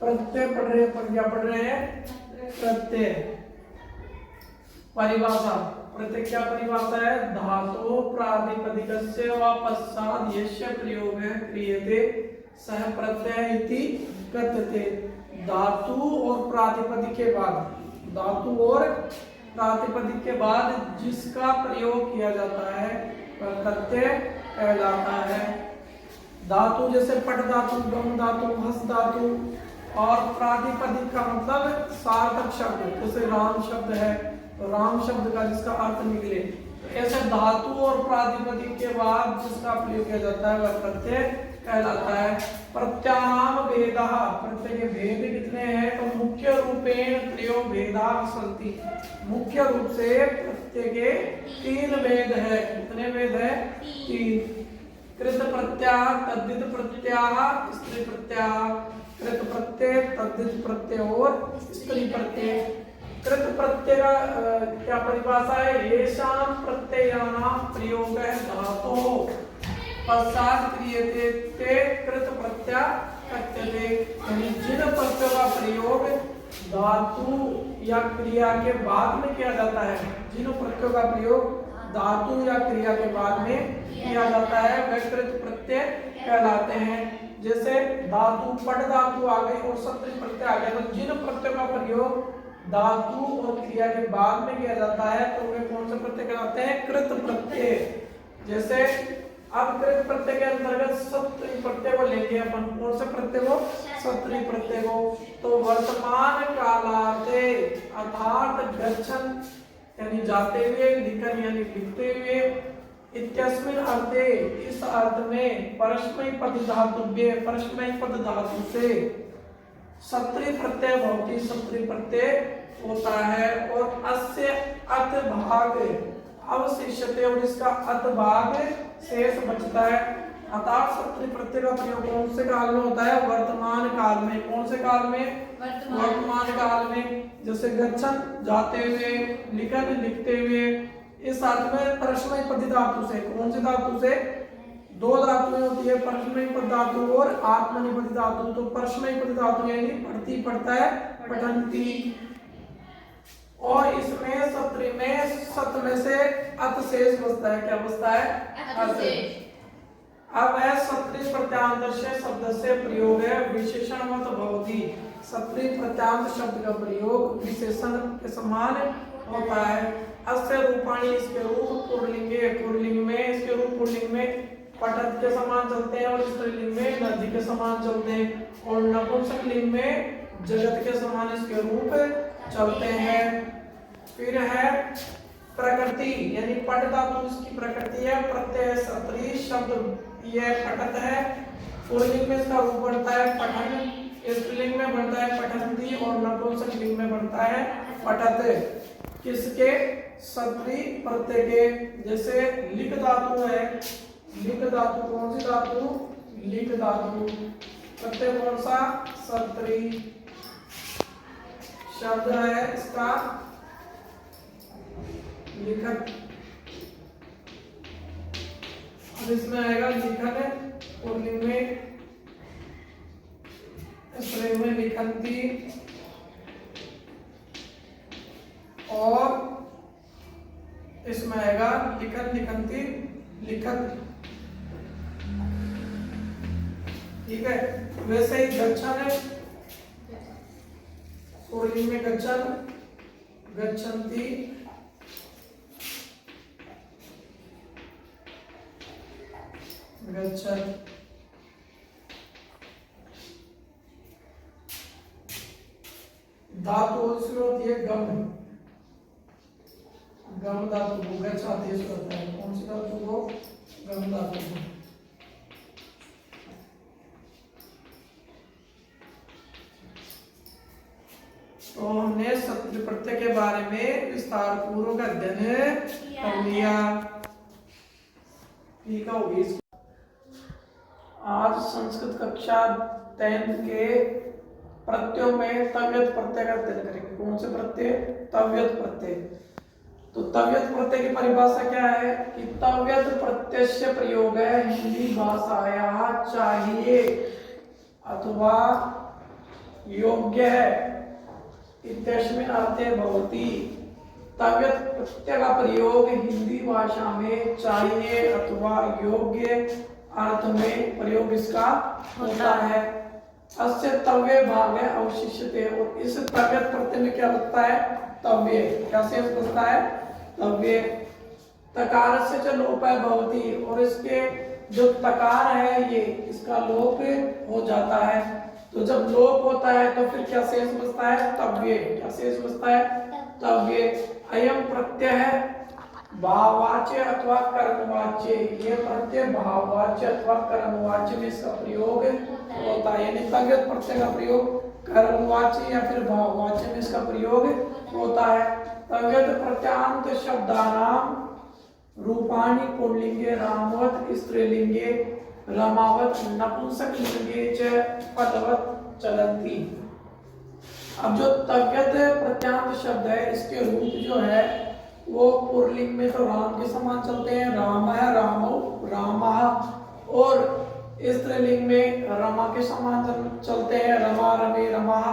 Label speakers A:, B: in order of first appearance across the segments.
A: प्रत्यय पढ़ रहे हैं, पर क्या पढ़ रहे हैं? प्रत्यय। परिभाषा, प्रत्यय क्या परिभाषा है? धातु प्रातिपदिकस्य व पश्चात् यस्य प्रयोगः क्रियते सह प्रत्यय इति कथ्यते। धातु और प्रातिपदिक के बाद, धातु और प्रातिपदिक के बाद जिसका प्रयोग किया जाता है वह प्रत्यय कहलाता है। धातु जैसे पट धातु, गम धातु, हस धातु, और प्रातिपदिक का मतलब सार्थक शब्द, जैसे राम शब्द है तो राम शब्द का जिसका अर्थ निकले, तो ऐसे धातु और प्रातिपदिक के बाद जिसका प्रयोग किया जाता है वह प्रत्यय कहलाता है। प्रत्यानाम भेदः, प्रत्यय के भेद कितने हैं? तो मुख्य रूपेण प्रयोग भेदा सन्ति, मुख्य रूप से प्रत्यय के 3 भेद है। कितने भेद है? 3। कृत प्रत्यय, तद्धित प्रत्यय, स्त्री प्रत्यय। कृत प्रत्यय, तद्धित प्रत्यय और स्त्री प्रत्यय। कृत प्रत्यय का क्या परिभाषा है? येषां प्रत्ययानां प्रयोगः धातोः पश्चात् क्रियते ते कृत प्रत्यय कथ्यते। यानी जिन प्रत्ययों का प्रयोग धातु या क्रिया के बाद में किया जाता है, जिन प्रत्ययों का प्रयोग धातु या क्रिया के बाद में किया जाता है वह कृत प्रत्यय कहलाते हैं। जैसे धातु, पट धातु आ गई और सत्री प्रत्यय आ गया, तो जिन प्रत्ययों का प्रयोग धातु और क्रिया के बाद में किया जाता है तो वे कौन से प्रत्यय कहलाते हैं? कृत प्रत्यय। जैसे अब कृत प्रत्यय के अंतर्गत सत्री प्रत्यय को लेंगे अपन। कौन से प्रत्यय को? सत्री प्रत्यय को। तो वर्तमान कालार्थे अर्थात गच्छन् यानी जाते हुए, लिखन यानी लिखते हुए, इत्यस्मिन् अर्थे इस अर्थ में परस्मैपद धातुभ्य, परस्मैपद धातु से सत्री प्रत्यय भवति, सत्री प्रत्यय होता है। और अस्य अत भाग अवशिष्यते, और इसका अत भाग शेष बचता है। अतः सत्री प्रत्यय का प्रयोग कौन से काल में होता है? वर्तमान काल में। कौन से काल में? वर्तमान काल में। जैसे गच्छन् जाते हुए, लिखन लिखते हुए। इस अर्थ में परस्मैपदी धातु से, कौन से धातु से? 2 धातुएं होती है, परस्मैपद धातु और आत्मनेपदी धातु। तो परस्मैपदी धातु यानी पढ़ती, पढ़ता है, पठन्ति। और इसमें सत्री में सत में से अत शेष बचता है। क्या बचता है? अत। अब है सत्री प्रत्यांत शब्द से प्रयोग है विशेषणवत भवति। सत्री प्रत्यांत शब्द का प्रयोग विशेषण के समान होता है। अस्य रूपाणि, इसके रूप पुल्लिंगे, पुल्लिंग में इसके रूप पुल्लिंग में पठत के समान चलते हैं और स्त्रीलिंग में नदी के समान चलते हैं, और नपुंसक लिंग में जगत के समान इसके रूप चलते हैं। फिर है प्रकृति, यानी पट धातु इसकी प्रकृति है। प्रत्यय सत्री शब्द यह पठत है। पुल्लिंग में इसका रूप बनता है पठन, स्त्रीलिंग में बनता है पठन्ति, और नपुंसक लिंग में बनता है पठत। किसके? सत्री प्रत्यय के। जैसे लिख धातु है, लिख धातु कौन सी धातु? लिख धातु। प्रत्यय कौन सा? सत्री। शब्द है इसका लिखत। अब इसमें आएगा लिखन, पुल्लिंग में, स्त्रीलिंग में लिखन्ति, और इसमें आएगा लिखन, लिखन्ति, लिखत। ठीक है। वैसे ही गच्छन् है, पुल्लिंग में गच्छन्, गच्छन्ति, गच्छन्। धातु इसमें होती है गम, गम धातु को गच्छ आदेश करता है। कौन सी धातु को? गम धातु को। तो हमने सत्री प्रत्यय के बारे में विस्तार पूर्वक अध्ययन कर लिया। ठीक है। आज संस्कृत कक्षा 10 के प्रत्ययों में तव्यत प्रत्यय का अध्ययन करेंगे। कौन से प्रत्यय? तव्यत प्रत्यय। तो तव्यत प्रत्यय की परिभाषा क्या है कि तव्यत प्रत्यय से प्रयोग है हिंदी भाषाया चाहिए अथवा योग्य है इत्यस्मिन् अर्थे भवति। तव्यत् प्रत्यय का प्रयोग हिंदी भाषा में चाहिए अथवा योग्य अर्थ में प्रयोग इसका होता है। अस्य तव्य भाग है अवशिष्यते, और इस तव्यत् प्रत्यय में क्या लगता है? तव्य। क्या शेष बचता है? तव्य। तकार से च लोप भवति, और इसके जो तकार है ये इसका लोप हो जाता है। तो जब लोप होता है तो फिर क्या शेष बचता है? तव्य। क्या शेष बचता है? तव्य। अयम प्रत्यय है भाववाच्य अथवा कर्मवाच्य, ये प्रत्यय भाववाच्य अथवा कर्मवाच्य में इसका प्रयोग होता है। यानी तव्यत् प्रत्यय का प्रयोग कर्मवाच्य या फिर भाववाच्य में इसका प्रयोग होता है। तव्यत् प्रत्यांत शब्दानाम रूपाणि पुल्लिंगे रामवत स्त्रीलिंगे रमावत नपुंसकलिंगे च पदवत चलन्ति। अब जो तव्यत् प्रत्यांत शब्द है इसके रूप जो है वो पुल्लिंग में तो राम के समान चलते हैं, राम है, रामो, रामः, और स्त्रीलिंग में रमा के समान चलते हैं, रमा, रमे, रमाः,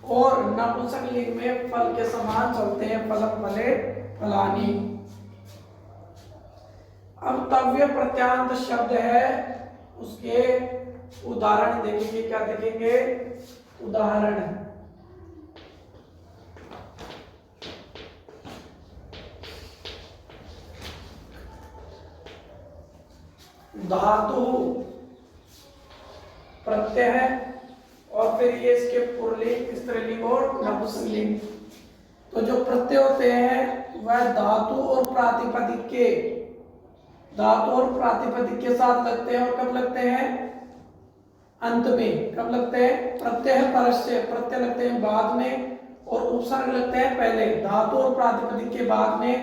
A: और नपुंसकलिंग में फल के समान चलते हैं, फलम, फले, फलानि। अब तव्य प्रत्यांत शब्द है उसके उदाहरण देखेंगे। क्या देखेंगे? उदाहरण। धातु प्रत्यय है और फिर ये इसके पुल्लिंग, स्त्रीलिंग और नपुंसकलिंग। तो जो प्रत्यय होते हैं वह धातु और प्रातिपदिक के साथ लगते हैं। और कब लगते हैं? अंत में। कब लगते हैं? प्रत्यय परस्य, प्रत्यय लगते हैं बाद में और उपसर्ग लगते हैं पहले। धातु और प्रातिपदिक के बाद में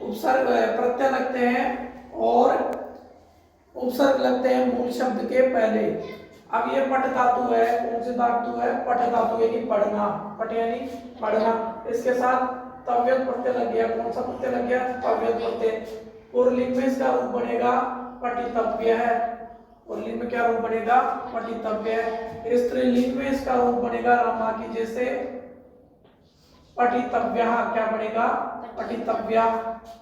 A: उपसर्ग प्रत्यय लगते हैं और उपसर्ग लगते हैं मूल शब्द के पहले। अब ये पठ धातु है। कौन सी धातु है? पठ धातु, यानी पढ़ना। पठ यानी पढ़ना। इसके साथ तव्यत् प्रत्यय लग गया। कौन सा प्रत्यय लग गया? तव्यत् प्रत्यय। पुल्लिंग में इसका रूप बनेगा पठितव्य है। पुल्लिंग में क्या रूप बनेगा? पठितव्य है। स्त्रीलिंग में इसका रूप बनेगा रमा की जैसे पठितव्यः। क्या बनेगा? पठितव्या।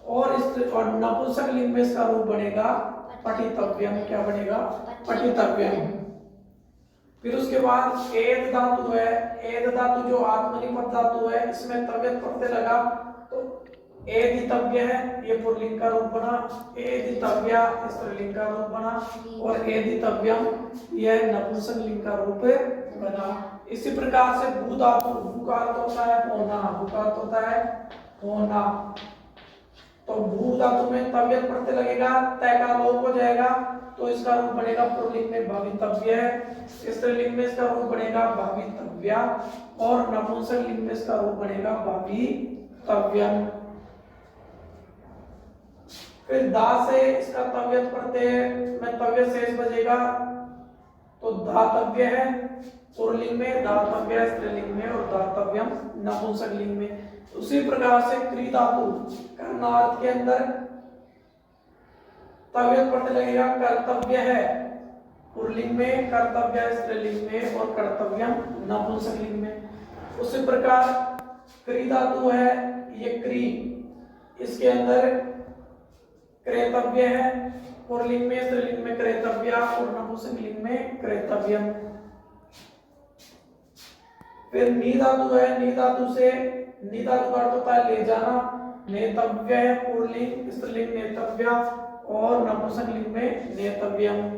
A: और नपुंसकलिंग में इसका रूप बनेगा पठितव्यम। क्या बनेगा? पठितव्यम। फिर उसके बाद एद धातु है। एद धातु जो आत्मनिपद धातु है, इसमें तव्यत् प्रत्यय लगा तो एदितव्य है, ये पुल्लिंग का रूप बना। एदितव्या स्त्रीलिंग का रूप बना। और एदितव्यम यह नपुंसकलिंग का रूप बना। इसी प्रकार से भू धातु, भू का अर्थ होता है होना, भू का अर्थ होता है होना। तो भू धातु में तव्यत् प्रत्यय लगेगा, तय का लोप हो जाएगा तो इसका रूप बनेगा पुल्लिंग में भवितव्य है, स्त्रीलिंग में इसका रूप बनेगा भवितव्या, और नपुंसकलिंग में इसका रूप बनेगा भवितव्यम। फिर दा से इसका तव्यत् प्रत्यय में तव्य शेष बचेगा तो धातव्य है पुल्लिंग में, धातव्य स्त्रीलिंग में और धातव्यम नपुंसकलिंग में। उसी प्रकार से क्री धातु कर्णार्थ के अंदर तव्यत् प्रत्यय लगेगा कर्तव्य है पुल्लिंग में, कर्तव्य स्त्रीलिंग में और कर्तव्यम नपुंसकलिंग में। उसी प्रकार क्री धातु है ये क्री, इसके अंदर क्रेतव्य है पुल्लिंग में, स्त्रीलिंग में क्रेतव्या और नपुंसकलिंग में क्रेतव्यम। फिर नी धातु है, नी धातु से नी धातु का अर्थ होता है ले जाना, नेतव्य है पुल्लिंग, स्त्रीलिंग नेतव्या और नपुंसकलिंग में नेतव्यम।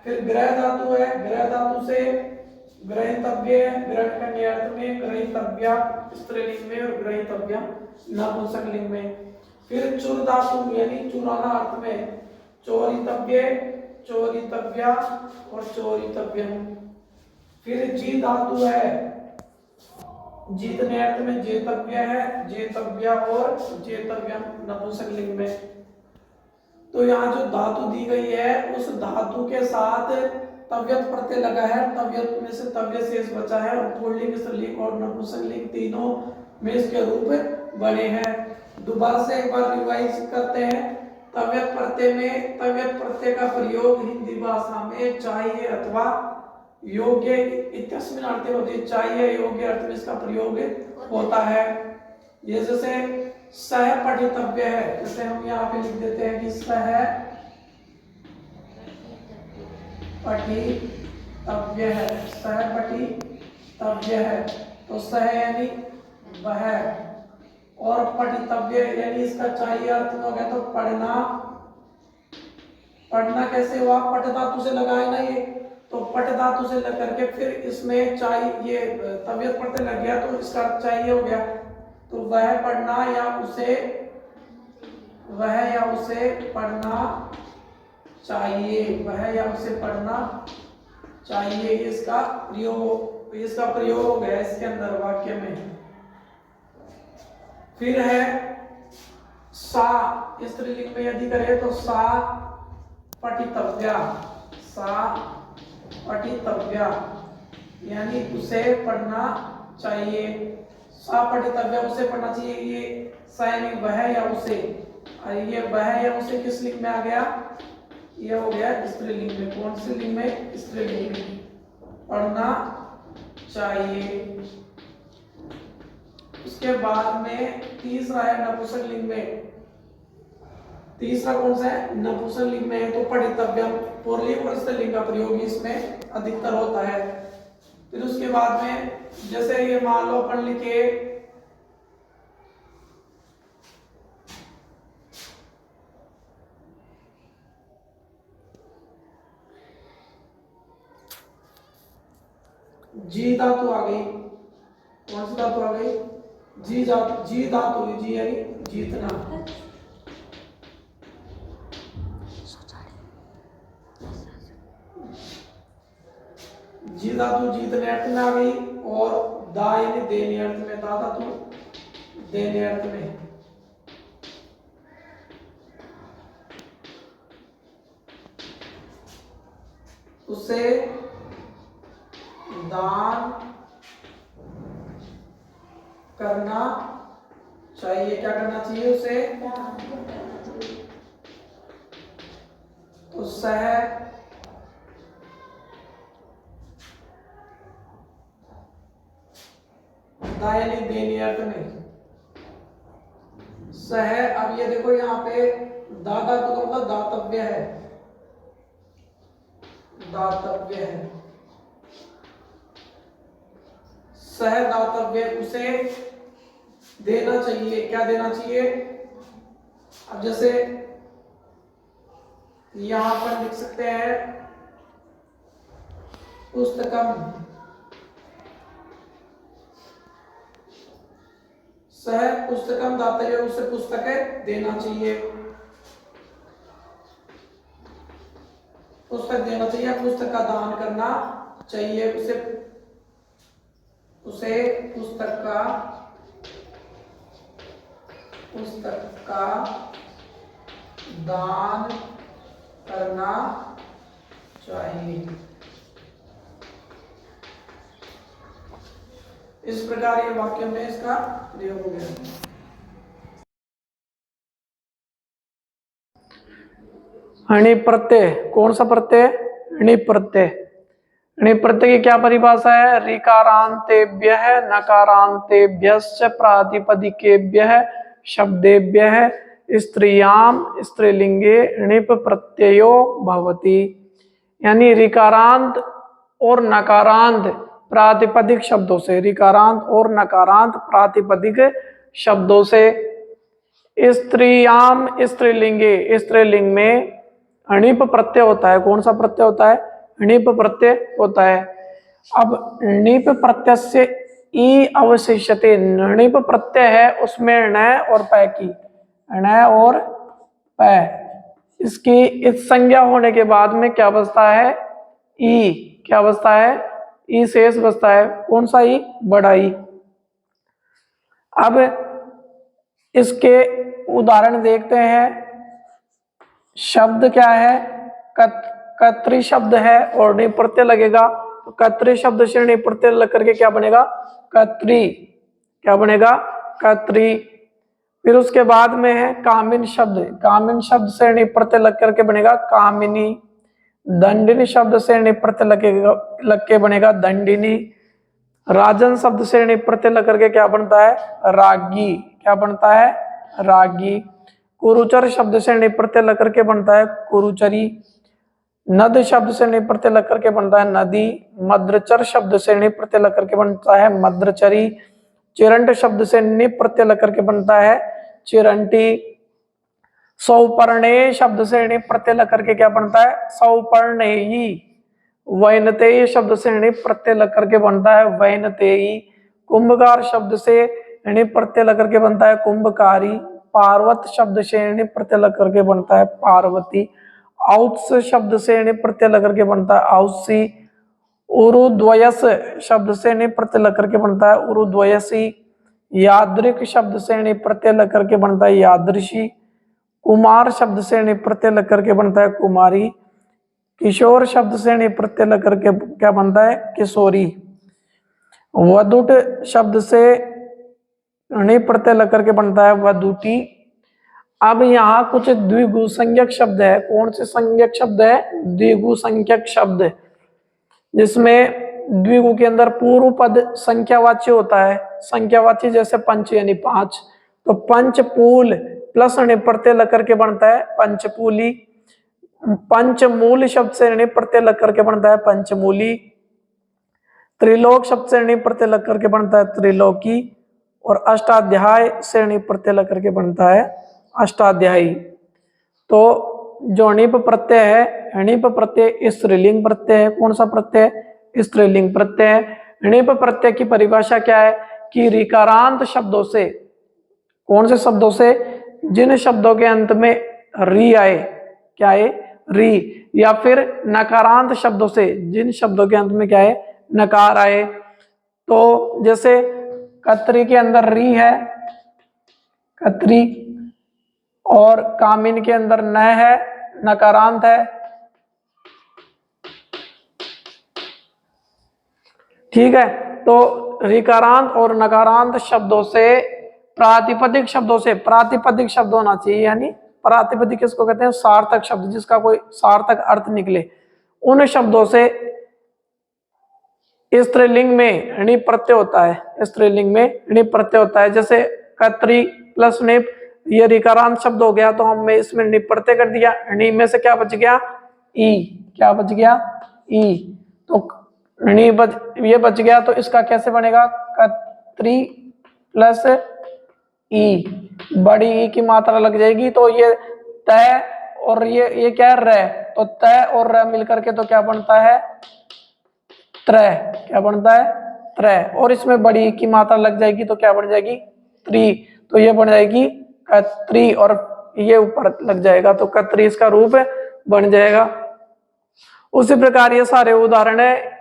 A: फिर ग्रह धातु है, ग्रह धातु से ग्रहितव्य है, ग्रहण करने अर्थ में ग्रहितव्या स्त्रीलिंग में और ग्रहितव्यम नपुंसकलिंग में। फिर चुर धातु यानी चुराना अर्थ में चोरितव्य, चोरितव्या और चोरितव्यम। फिर जी धातु है, जीतने अर्थ में जेतव्य है, जेतव्या और जेतव्यम नपुंसकलिंग में। तो यहाँ जो धातु दी गई है उस धातु के साथ तव्यत् प्रत्यय लगा है, तव्यत् में से तव्य शेष बचा है और पुल्लिंग, स्त्रीलिंग और नपुंसकलिंग तीनों में इसके रूप बने हैं। दोबारा से एक बार रिवाइज करते हैं। तव्यत् प्रत्यय में तव्यत् प्रत्यय का प्रयोग हिंदी भाषा में चाहिए अथवा योग्य इत्यस्मिन अर्थे होती है, चाहिए योग्य अर्थ में इसका प्रयोग होता है। ये जैसे सह पठितव्य है, जैसे हम यहाँ पे लिख देते हैं कि सह पठितव्य है, सह पठितव्य है, तो सह यानी वह, और पठितव्य यानी इसका चाहिए अर्थ में हो गया तो पढ़ना। पढ़ना कैसे हुआ, पट धातु से लगाए ना ये, तो पट धातु से लग करके फिर इसमें चाहिए तबियत पढ़ते लग गया तो इसका अर्थ चाहिए हो गया। तो वह पढ़ना या उसे, वह या उसे पढ़ना चाहिए, वह या उसे पढ़ना चाहिए, इसका प्रयोग हो गया इसके अंदर वाक्य में। फिर है सा, स्त्रीलिंग में यदि करें तो सा पठितव्या, सा पठितव्या यानी उसे पढ़ना चाहिए। सा पठितव्या उसे पढ़ना चाहिए, ये सा यानी वह या उसे, और ये वह या उसे किस लिंग में आ गया, ये हो गया स्त्रीलिंग में। कौन सी लिंग में, स्त्रीलिंग में, पढ़ना चाहिए। उसके बाद में तीसरा है नपुंसक लिंग में, तीसरा कौन सा है, नपुंसक लिंग में है तो पठितव्यम, पुल्लिंग और स्त्रीलिंग का प्रयोग इसमें अधिकतर होता है। फिर उसके बाद में जैसे ये मान लो अपन लिखे जी धातु आ गई, कौन सी धातु आ गई, जी धातु, जी यानी जीतना, जी धातु जीतने अर्थ में आ गई, और दा यानी देने अर्थ में, दा धातु देने अर्थ में। उसे दान करना चाहिए, क्या करना चाहिए, उसे तो सह दायनी देनी अर्थ में सह। अब ये देखो यहाँ पे दादा तो मतलब दातव्य है, दातव्य है, सह दातव्य, उसे देना चाहिए, क्या देना चाहिए। अब जैसे यहां पर लिख सकते हैं पुस्तकम, सह पुस्तकम दातव्य, उसे पुस्तकें देना चाहिए, पुस्तक देना चाहिए, पुस्तक का दान करना चाहिए, उसे पुस्तक का दान करना चाहिए। इस प्रकार ये वाक्य में इसका प्रयोग हो गया। हणि प्रत्यय, कौन सा प्रत्यय, णि प्रत्यय। णि प्रत्यय की क्या परिभाषा है, ऋकारांतेभ्यः नकारांतेभ्यश्च प्रातिपदिकेभ्यः शब्देभ्यः स्त्रियाम स्त्रीलिंगे णिप प्रत्ययो भवति। यानी ऋकारांत और नकारांत प्रातिपदिक शब्दों से, ऋकारांत और नकारांत प्रातिपदिक शब्दों से स्त्रियाम स्त्रीलिंगे, स्त्रीलिंग में णिप प्रत्यय होता है। कौन सा प्रत्यय होता है, णिप प्रत्यय होता है। अब णिप प्रत्यय से ई अवशिष्यते, णिप प्रत्यय है उसमें ण और पै की, ण और पै, इसकी इस संज्ञा होने के बाद में क्या बचता है, ई, क्या बचता है, ई शेष बचता है। कौन सा ई, बड़ा ई। अब इसके उदाहरण देखते हैं। शब्द क्या है, कत्री शब्द है और णिप प्रत्यय लगेगा, तो कत्री शब्द से णिप प्रत्यय लग करके क्या बनेगा, कत्री, क्या बनेगा, कत्री। फिर उसके बाद में है कामिन शब्द, कामिन शब्द से णिप प्रत्यय लग करके बनेगा कामिनी। दंडिनी शब्द से णी प्रत्यय लग के बनेगा दंडिनी। राजन शब्द से णी प्रत्यय लग करके क्या बनता है? रागी। क्या बनता है? रागी। कुरुचर शब्द से णी प्रत्यय लग करके बनता है कुरुचरी। नद शब्द से णी प्रत्यय लग करके बनता है नदी। मद्रचर शब्द से णी प्रत्यय लग करके बनता है मद्रचरी। चिरंट शब्द से णी प्रत्यय लग करके बनता है चिरंटी। सौपर्णेय शब्द से णी प्रत्यय लग करके क्या बनता है? सौपर्णेयी। वैनतेय शब्द से णी प्रत्यय लग करके बनता है वैनतेयी। कुंभकार शब्द से णी प्रत्यय लग करके बनता है कुंभकारी। पार्वत शब्द से णी प्रत्यय लग करके बनता है पार्वती। औत्स शब्द से णी प्रत्यय लग करके बनता है औसी। उरुद्वयस शब्द से णी प्रत्यय लग करके बनता है उरुद्वयसी। यादृक शब्द से णी प्रत्यय लग करके बनता है यादृशी। कुमार शब्द से णी प्रत्यय लग करके बनता है कुमारी। किशोर शब्द से णी प्रत्यय लग करके क्या बनता है? किशोरी। वदुट शब्द से णी प्रत्यय लग करके बनता है वदुटी। अब यहाँ कुछ द्विगु संज्ञक शब्द है। कौन से संज्ञक शब्द है? द्विगु संज्ञक शब्द, जिसमें द्विगु के अंदर पूर्व पद संख्यावाची होता है। संख्यावाची जैसे पंच यानी 5, तो पंचपूल प्लस ऋण प्रत्यय लग करके बनता है पंचपूली। पंचमूल शब्द से ऋण प्रत्यय लग करके बनता है पंचमूली। त्रिलोक शब्द से ऋण प्रत्यय लग करके बनता है त्रिलोकी। और अष्टाध्याय से ऋण प्रत्यय लग करके बनता है अष्टाध्यायी। तो जो णिप प्रत्यय है, णिप प्रत्यय स्त्रीलिंग प्रत्यय है। कौन सा प्रत्यय? स्त्रीलिंग प्रत्यय है। णिप प्रत्यय की परिभाषा क्या है? कि ऋकारांत शब्दों से, कौन से शब्दों से? जिन शब्दों के अंत में री आए, क्या है? री। या फिर नकारांत शब्दों से, जिन शब्दों के अंत में क्या है? नकार आए। तो जैसे कतरी के अंदर री है, कतरी, और कामिन के अंदर न है, नकारांत है। ठीक है, तो ऋकारांत और नकारांत शब्दों से, प्रातिपदिक शब्दों से, प्रातिपदिक शब्द होना चाहिए, यानी प्रातिपदिक किसको कहते हैं? सार्थक शब्द, जिसका कोई सार्थक अर्थ निकले। उन शब्दों से स्त्रीलिंग में णि प्रत्यय होता है। स्त्रीलिंग में णि प्रत्यय होता है। जैसे कतरी प्लस निप, ये ऋकारांत शब्द हो गया, तो हमने इसमें णि प्रत्यय कर दिया। णि में से क्या बच गया? ई। क्या बच गया? ई। तो णि ये बच गया, तो इसका कैसे बनेगा? कतरी प्लस ई, बड़ी ई की मात्रा लग जाएगी, तो ये तय और ये क्या है? र। तो तय और र मिलकर के तो क्या बनता है? त्रय। क्या बनता है? त्रय। और इसमें बड़ी की मात्रा लग जाएगी तो क्या बन जाएगी? त्री। तो ये बन जाएगी कत्री, और ये ऊपर लग जाएगा तो कत्री इसका रूप बन जाएगा। उसी प्रकार ये सारे उदाहरण है,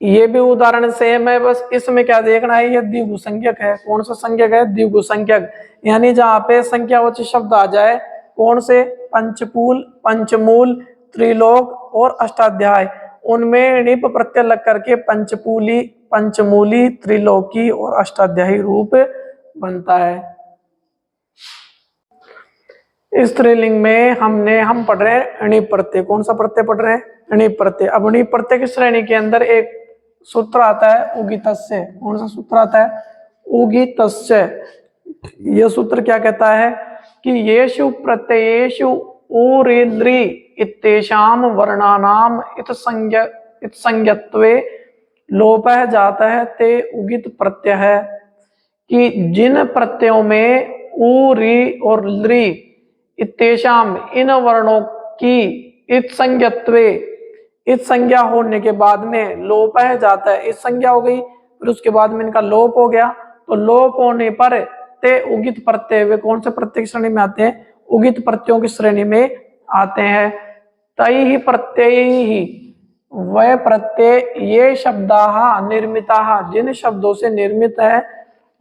A: ये भी उदाहरण सेम है, बस इसमें क्या देखना है? ये द्विगु संज्ञक है। कौन सा संज्ञक है? द्विगु संज्ञक। यानी जहाँ पे संख्यावाची शब्द आ जाए, कौन से? पंचपूल, पंचमूल, त्रिलोक और अष्टाध्याय, उनमें णिप प्रत्यय लग करके पंचपूली, पंचमूली, त्रिलोकी और अष्टाध्यायी रूप बनता है। स्त्रीलिंग में हम पढ़ रहे हैं णिप प्रत्यय। कौन सा प्रत्यय पढ़ रहे हैं? णिप प्रत्यय। अब णिप प्रत्यय की श्रेणी के अंदर एक सूत्र आता है उगितस्य। कौन सा सूत्र आता है? उगितस्य। यह सूत्र क्या कहता है? कि येषु प्रत्ययेषु उरिद्रि इत्येषाम वर्णानाम इत्संज्ञत्वे लोपः जातः ते उगित प्रत्यय है। कि जिन प्रत्ययों में उ, रि और लृ इत्येषाम, इन वर्णों की इत्संज्ञत्वे, इस संज्ञा होने के बाद में लोप है जाता है। इस संज्ञा हो गई, फिर उसके बाद में इनका लोप हो गया, तो लोप होने पर ते उगित प्रत्यय, वे कौन से प्रत्यय श्रेणी में आते हैं? उगित प्रत्ययों की श्रेणी में आते हैं। तई ही प्रत्यय ही, वह प्रत्यय ये शब्दाः निर्मिताः, जिन शब्दों से निर्मित है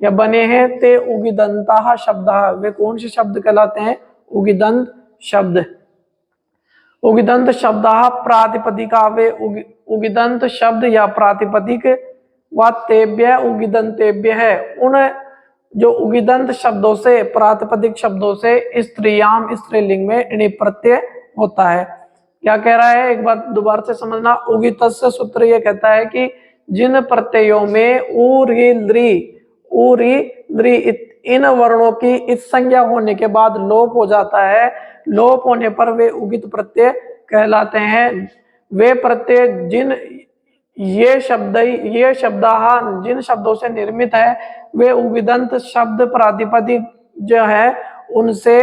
A: या बने हैं, ते उगिदंताः शब्दाः, वे कौन से शब्द कहलाते हैं? उगिदंत शब्द। उगिदंत शब्द प्रातिपदिका, वे उगिदंत शब्द या प्रातिपदिक व तेभ्य उगिदंतेभ्य है। उन जो उगिदंत शब्दों से, प्रातिपदिक शब्दों से स्त्रीयाम, स्त्रीलिंग में णिप प्रत्यय होता है। क्या कह रहा है, एक बार दोबारा से समझना। उगितस्य सूत्र ये कहता है कि जिन प्रत्ययों में उ री लृ इन वर्णों की इस संज्ञा होने के बाद लोप हो जाता है, लोप होने पर वे उगित प्रत्यय कहलाते हैं। वे प्रत्यय जिन ये शब्दाह जिन शब्दों से निर्मित है वे उगिदंत शब्द प्रातिपदिक जो है उनसे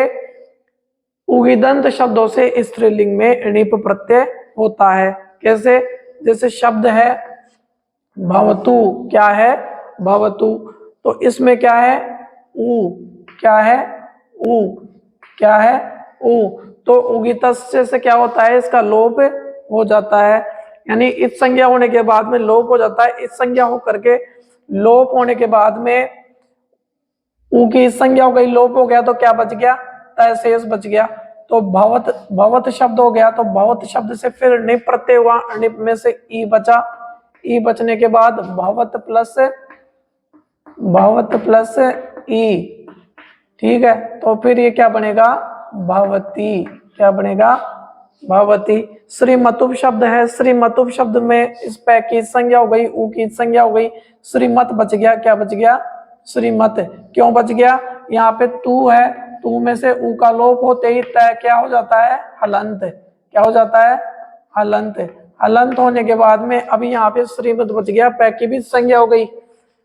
A: उगिदंत शब्दों से स्त्रीलिंग में णिप प्रत्यय होता है। कैसे, जैसे शब्द है भवतु, क्या है भवतु, तो इसमें क्या है उ, क्या है उ, क्या है उ, तो उगितस्य से क्या होता है, इसका लोप हो जाता है, यानी इस संज्ञा होने के बाद में लोप हो जाता है। इस संज्ञा हो करके लोप होने के बाद में उ की इस संज्ञा हो गई, लोप हो गया तो क्या बच गया, तय शेष बच गया। तो भवत शब्द हो गया, तो भवत शब्द से फिर निप प्रत्यय हुआ, निप में से ई बचा, ई बचने के बाद भवत प्लस ई, ठीक है, तो फिर ये क्या बनेगा भवती, क्या बनेगा भवती। श्रीमतुप शब्द है, श्रीमतुप शब्द में इस पै की संज्ञा हो गई, ऊ की संज्ञा हो गई, श्रीमत बच गया, क्या बच गया श्रीमत। क्यों बच गया, यहाँ पे तू है, तू में से ऊ का लोप होते ही तय क्या हो जाता है हलंत, क्या हो जाता है हलंत। हलंत होने के बाद में अभी यहाँ पे श्रीमत बच गया, पै की भी संज्ञा हो गई,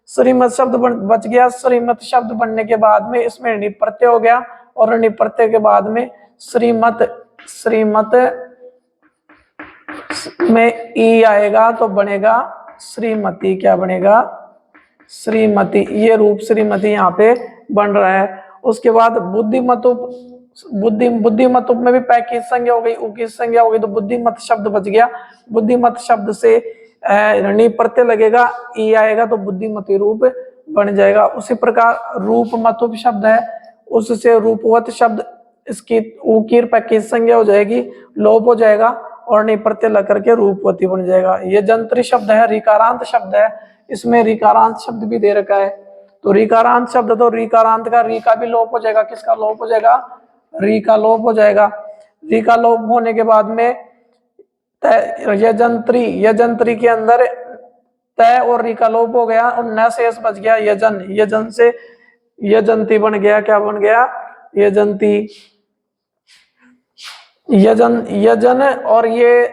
A: श्रीमत शब्द बच गया। श्रीमत शब्द बनने के बाद में इसमें णिप प्रत्यय हो गया, और णिप प्रत्यय के बाद में श्रीमत में ई आएगा तो बनेगा श्रीमती, क्या बनेगा श्रीमती, ये रूप श्रीमती यहाँ पे बन रहा है। उसके बाद बुद्धिमतुप में भी पै की संज्ञा हो गई, ऊ की संज्ञा हो गई, तो बुद्धिमत शब्द बच गया। बुद्धिमत शब्द से णिप प्रत्यय लगेगा, ई आएगा तो बुद्धिमती रूप बन जाएगा। उसी प्रकार रूपमतुप शब्द है, उससे रूपवत शब्द, इसकी ऊ की पै की संज्ञा हो जाएगी, लोप हो जाएगा और णिप प्रत्यय लग करके रूपवती बन जाएगा। ये जंत्री शब्द है, रिकारांत शब्द है, इसमें रिकारांत शब्द भी दे रखा है। तो रिकारांत शब्द, तो रिकारांत का री का भी लोप हो जाएगा, किसका लोप हो जाएगा री का लोप हो जाएगा। री का लोप होने के बाद में यजंत्री के अंदर तय और री का लोप हो गया और न शेष बच गया यजन, यजन से यजंती बन गया, क्या बन गया यजंती, यजन और ये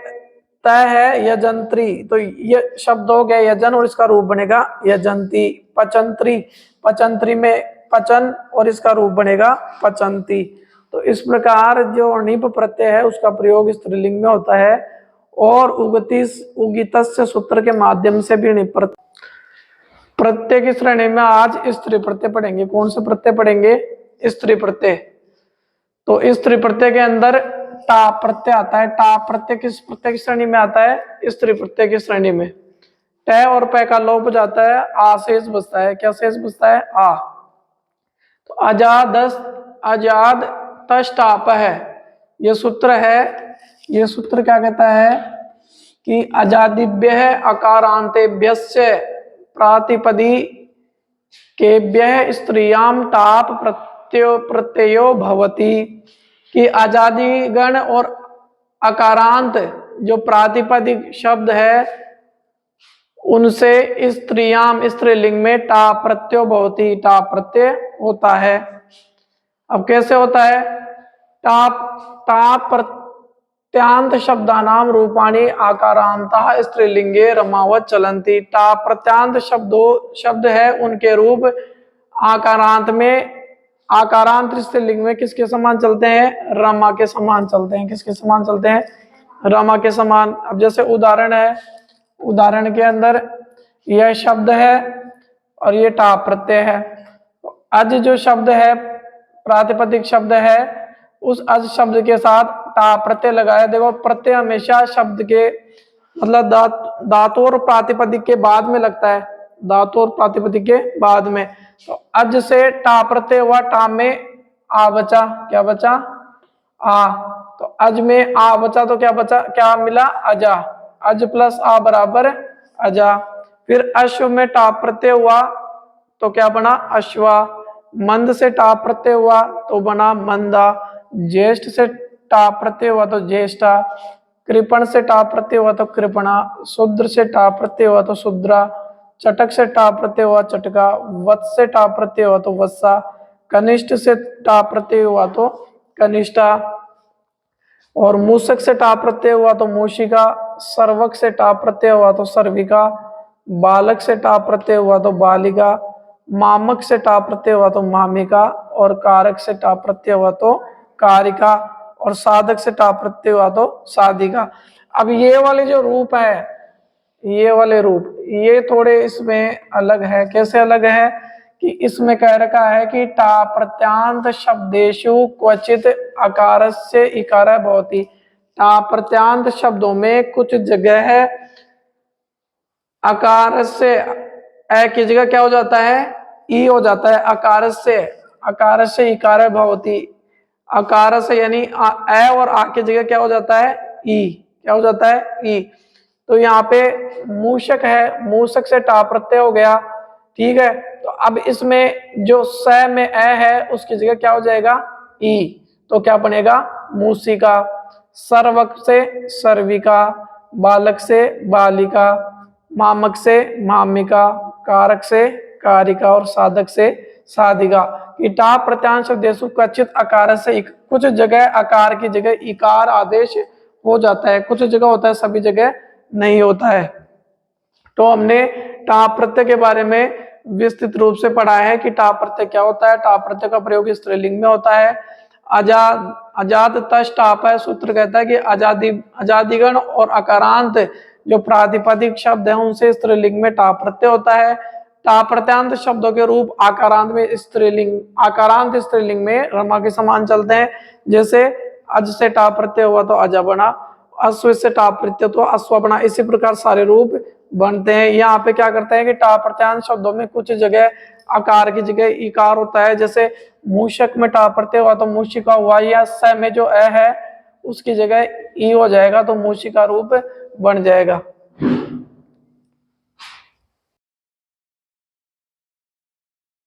A: तय है यजंत्री, तो ये शब्द हो गया यजन और इसका रूप बनेगा यजंती। पचंत्री में पचन और इसका रूप बनेगा पचंती। तो इस प्रकार जो णिप प्रत्यय है उसका प्रयोग स्त्रीलिंग में होता है, और उगितस्य सूत्र के माध्यम से भी णिप प्रत्यय की श्रेणी में आज स्त्री प्रत्यय पढ़ेंगे। कौन से प्रत्यय पढ़ेंगे, स्त्री प्रत्यय। तो स्त्री प्रत्यय के अंदर टा प्रत्यय आता है, टा प्रत्यय किस प्रत्यय की श्रेणी में आता है, स्त्री प्रत्यय की श्रेणी में। ट और पै का लोप हो जाता है, आ शेष बचता है, क्या शेष बचता है आ। तो अजाद तष्टाप है, ये सूत्र है, ये सूत्र क्या कहता है कि अजादिभ्य है अकारांतेभ्यस्य प्रातिपदी केभ्य स्त्रियाम टाप प्रत्ययो भवति, कि आजादी गण और अकारांत जो प्रातिपदिक शब्द है उनसे स्त्रियाम स्त्रीलिंग में टा प्रत्यय भवति, टा प्रत्यय होता है। अब कैसे होता है, टा प्रत्यांत शब्दानाम रूपाणी आकारांता स्त्रीलिंगे रमावत चलंती। टा प्रत्यांत शब्द है, उनके रूप आकारांत में, आकारांत स्त्रीलिंग में किसके समान चलते हैं, रमा के समान चलते हैं। किसके समान चलते हैं, रमा के समान। अब जैसे उदाहरण है, उदाहरण के अंदर यह शब्द है और ये टा प्रत्यय है। अज जो शब्द है प्रातिपदिक शब्द है, उस अज शब्द के साथ टा प्रत्यय लगाया। देखो प्रत्यय हमेशा शब्द के मतलब धातु और प्रातिपदिक के बाद में लगता है, धातु और प्रातिपदिक के बाद में। तो अज से टा प्रत्यय हुआ, टा में आ बचा, क्या बचा आ, तो अज में आ बचा तो क्या बचा, क्या मिला अजा, अज प्लस आ बराबर अजा। फिर अश्व में टा प्रत्यय हुआ तो क्या बना अश्वा, मंद से टा प्रत्यय हुआ तो बना मंदा, ज्येष्ठ से टा प्रत्यय हुआ तो ज्येष्ठा, कृपण से टा प्रत्यय हुआ तो कृपणा, शूद्र से टा प्रत्यय हुआ तो शूद्रा, चटक से टा प्रत्यय हुआ चटका, वत्स से टा प्रत्यय हुआ तो वत्सा, कनिष्ठ से टा प्रत्यय हुआ तो कनिष्ठा, और मूषक से टा प्रत्यय हुआ तो मूषिका, सर्वक से टा प्रत्यय हुआ तो सर्विका, बालक से टा प्रत्यय हुआ तो बालिका, मामक से टा प्रत्यय हुआ तो मामिका, और कारक से टा प्रत्यय हुआ तो कारिका, और साधक से टा प्रत्यय हुआ तो साधिका। अब ये वाले जो रूप है, ये वाले रूप ये थोड़े इसमें अलग है। कैसे अलग है कि इसमें कह रखा है कि टा प्रत्यांत शब्देषु क्वचित अकारस्य इकार भवति। टा प्रत्यांत शब्दों में कुछ जगह है अकार से अ की जगह क्या हो जाता है, ई हो जाता है। अकार से इकार भवति, अकार से यानी अ और आ की जगह क्या हो जाता है, ई। क्या हो जाता है, ई। तो यहाँ पे मूषक है, मूषक से टा प्रत्यय हो गया, ठीक है। तो अब इसमें जो स में अ है उसकी जगह क्या हो जाएगा, ई। तो क्या बनेगा, मूसिका। सर्वक से सर्विका, बालक से बालिका, मामक से मामिका, कारक से कारिका, और साधक से साधिका। टा प्रत्यांश देशु कचित आकार से, कुछ जगह आकार की जगह इकार आदेश हो जाता है, कुछ जगह होता है, सभी जगह नहीं होता है। तो हमने टा प्रत्यय के बारे में विस्तृत रूप से पढ़ा है कि टा प्रत्यय क्या होता है। टा प्रत्यय का प्रयोग स्त्रीलिंग में होता है। अजाद तश टाप है, सूत्र कहता है कि अजादिगण और अकारांत जो प्रातिपदिक शब्द है उनसे स्त्रीलिंग में टा प्रत्यय होता है। टा प्रत्यांत शब्दों के रूप आकारांत में स्त्रीलिंग, आकारांत स्त्रीलिंग में रमा के समान चलते हैं। जैसे अज से टा प्रत्यय हुआ तो अजा बना, अश्व से टा प्रत्यय तो अश्व बना। इसी प्रकार सारे रूप बनते हैं। यहाँ पे क्या करते हैं कि टा प्रत्यांत शब्दों में कुछ जगह आकार की जगह इकार होता है। जैसे मूषक में टा प्रत्यय हुआ तो मूषिका हुआ, या स में जो अ है उसकी जगह ई हो जाएगा तो मूषिका रूप बन जाएगा।